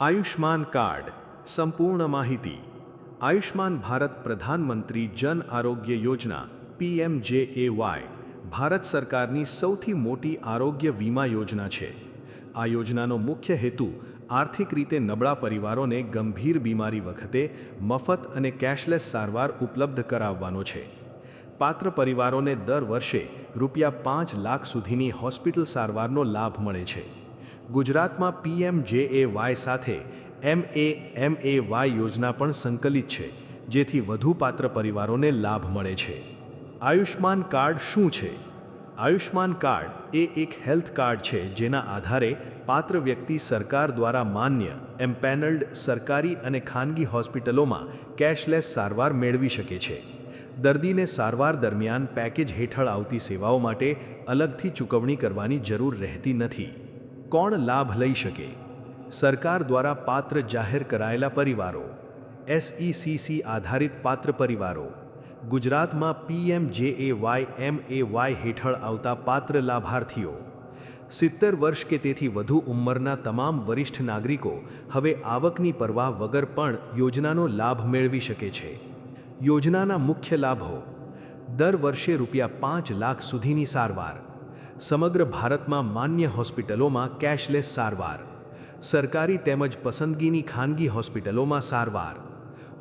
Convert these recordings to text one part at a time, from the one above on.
Ayushman card સંપૂર્ણ માહિતી આયુષ્માન ભારત પ્રધાનમંત્રી જન આરોગ્ય યોજના PMJAY ભારત સરકારની સૌથી મોટી આરોગ્ય વીમા યોજના છે. આ યોજનાનો મુખ્ય હેતુ આર્થિક રીતે નબળા પરિવારોને ગંભીર બીમારી વખતે મફત અને કેશલેસ સારવાર ઉપલબ્ધ કરાવવાનો છે. પાત્ર પરિવારોને દર વર્ષે ₹5 લાખ સુધીની હોસ્પિટલ સારવારનો લાભ મળે છે. ગુજરાતમાં PMJAY સાથે MAMAY યોજના પણ સંકલિત છે, જેથી વધુ પાત્ર પરિવારોને લાભ મળે છે. આયુષ્માન કાર્ડ શું છે? આયુષ્માન કાર્ડ એ એક હેલ્થ કાર્ડ છે જેના આધારે પાત્ર વ્યક્તિ સરકાર દ્વારા માન્ય એમ્પેનલ્ડ સરકારી અને ખાનગી હોસ્પિટલોમાં કેશલેસ સારવાર મેળવી શકે છે. દર્દીને સારવાર દરમિયાન પેકેજ હેઠળ આવતી સેવાઓ માટે અલગથી ચૂકવણી કરવાની જરૂર રહેતી નથી. કોણ લાભ લઈ શકે? સરકાર દ્વારા પાત્ર જાહેર કરાયેલા પરિવારો, SECC આધારિત પાત્ર પરિવારો. ગુજરાતમાં PMJAY હેઠળ આવતા પાત્ર લાભાર્થીઓ 70 વર્ષ કે તેથી વધુ ઉંમરના તમામ વરિષ્ઠ નાગરિકો હવે આવકની પરવા વગર પણ યોજનાનો લાભ મેળવી શકે છે. યોજનાના મુખ્ય લાભો: દર વર્ષે ₹5 લાખ સુધીની સારવાર, સમગ્ર ભારતમાં માન્ય હોસ્પિટલોમાં કેશલેસ સારવાર, સરકારી તેમજ પસંદગીની ખાનગી હોસ્પિટલોમાં સારવાર,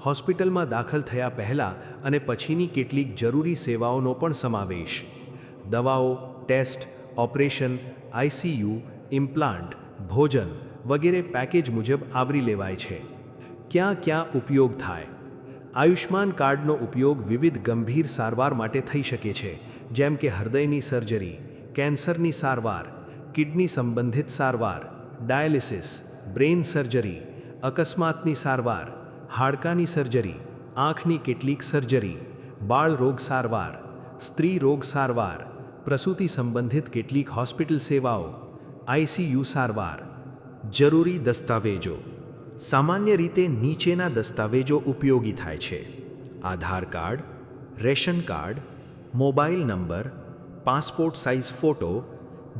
હોસ્પિટલમાં દાખલ થયા પહેલાં અને પછીની કેટલીક જરૂરી સેવાઓનો પણ સમાવેશ, દવાઓ, ટેસ્ટ, ઓપરેશન, ICU, ઇમ્પ્લાન્ટ, ભોજન વગેરે પેકેજ મુજબ આવરી લેવાય છે. ક્યાં ક્યાં ઉપયોગ થાય? આયુષ્માન કાર્ડનો ઉપયોગ વિવિધ ગંભીર સારવાર માટે થઈ શકે છે, જેમ કે હૃદયની સર્જરી, કેન્સરની સારવાર, કિડની સંબંધિત સારવાર, ડાયાલિસિસ, બ્રેઇન સર્જરી, અકસ્માતની સારવાર, હાડકાની સર્જરી, આંખની કેટલીક સર્જરી, બાળ રોગ સારવાર, સ્ત્રી રોગ સારવાર, પ્રસૂતિ સંબંધિત કેટલીક હોસ્પિટલ સેવાઓ, ICU સારવાર. જરૂરી દસ્તાવેજો: સામાન્ય રીતે નીચેના દસ્તાવેજો ઉપયોગી થાય છે: Aadhaar card, ration card, mobile number, passport size photo,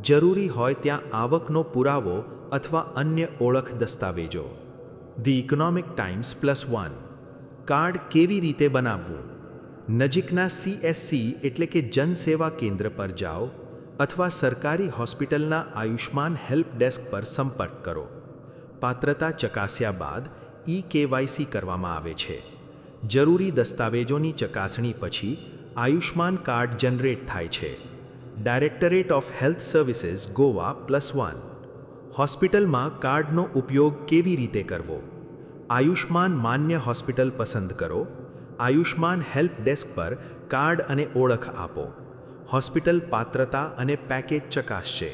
જરૂરી હોય ત્યાં આવકનો પુરાવો અથવા અન્ય ઓળખ દસ્તાવેજો. The economic times +1. કાર્ડ કેવી રીતે બનાવવું? નજીકના CSC એટલે કે જન સેવા કેન્દ્ર પર જાઓ અથવા સરકારી હોસ્પિટલના આયુષ્માન હેલ્પ ડેસ્ક પર સંપર્ક કરો. પાત્રતા ચકાસ્યા બાદ eKYC કરવામાં આવે છે. જરૂરી દસ્તાવેજોની ચકાસણી પછી આયુષ્માન કાર્ડ જનરેટ થાય છે. Directorate of health services Goa +1. હોસ્પિટલમાં કાર્ડનો ઉપયોગ કેવી રીતે કરવો? આયુષ્માન માન્ય હોસ્પિટલ પસંદ કરો. આયુષ્માન હેલ્પ ડેસ્ક પર કાર્ડ અને ઓળખ આપો. હોસ્પિટલ પાત્રતા અને પેકેજ ચકાસશે.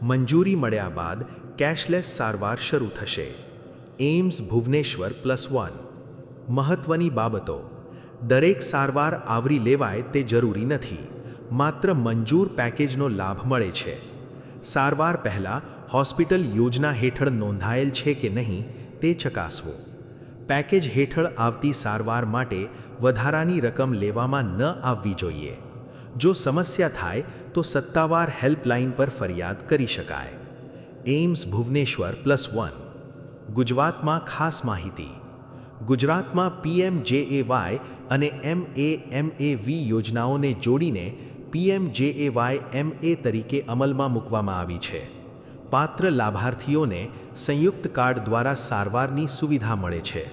મંજૂરી મળ્યા બાદ કેશલેસ સારવાર શરૂ થશે. એમ્સ ભુવનેશ્વર +1. મહત્વની બાબતો: દરેક સારવાર આવરી લેવાય તે જરૂરી નથી. માત્ર મંજૂર પેકેજનો લાભ મળે છે. સારવાર પહેલાં હોસ્પિટલ યોજના હેઠળ નોંધાયેલ છે કે નહીં તે ચકાસવું. પેકેજ હેઠળ આવતી સારવાર માટે વધારાની રકમ લેવામાં ન આવવી જોઈએ. જો સમસ્યા થાય તો સત્તાવાર હેલ્પલાઇન પર ફરિયાદ કરી શકાય. એમ્સ ભુવનેશ્વર +1. ગુજરાતમાં ખાસ માહિતી: ગુજરાતમાં PMJAY અને MAMAV યોજનાઓને જોડીને PMJAY MA તરીકે અમલમાં મૂકવામાં આવી છે. પાત્ર લાભાર્થીઓને સંયુક્ત કાર્ડ દ્વારા સારવારની સુવિધા મળે છે.